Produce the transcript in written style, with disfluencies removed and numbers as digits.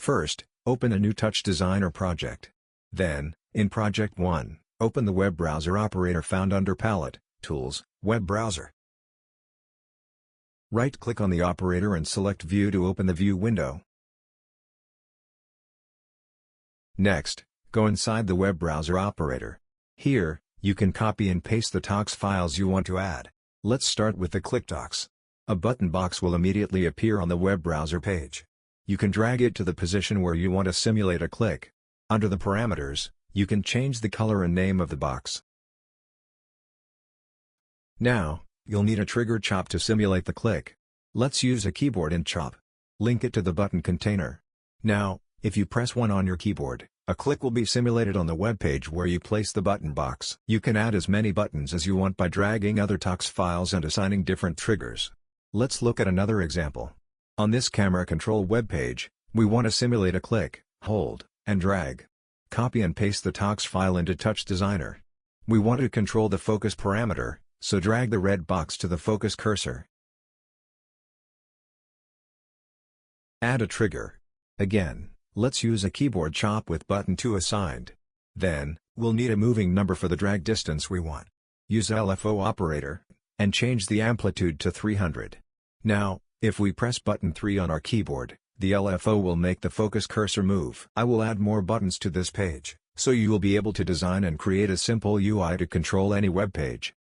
First, open a new Touchdesigner project. Then, in Project 1, open the web browser operator found under Palette, Tools, Web Browser. Right-click on the operator and select View to open the View window. Next, go inside the web browser operator. Here, you can copy and paste the tox files you want to add. Let's start with the ClickTox. A button box will immediately appear on the web browser page. You can drag it to the position where you want to simulate a click. Under the parameters, you can change the color and name of the box. Now, you'll need a trigger chop to simulate the click. Let's use a keyboard and chop. Link it to the button container. Now, if you press 1 on your keyboard, a click will be simulated on the web page where you place the button box. You can add as many buttons as you want by dragging other tox files and assigning different triggers. Let's look at another example. On this camera control web page, we want to simulate a click, hold, and drag. Copy and paste the tox file into Touchdesigner. We want to control the focus parameter, so drag the red box to the focus cursor. Add a trigger. Again, let's use a keyboard chop with button 2 assigned. Then, we'll need a moving number for the drag distance we want. Use LFO operator, and change the amplitude to 300. Now, if we press button 3 on our keyboard, the LFO will make the focus cursor move. I will add more buttons to this page, so you will be able to design and create a simple UI to control any web page.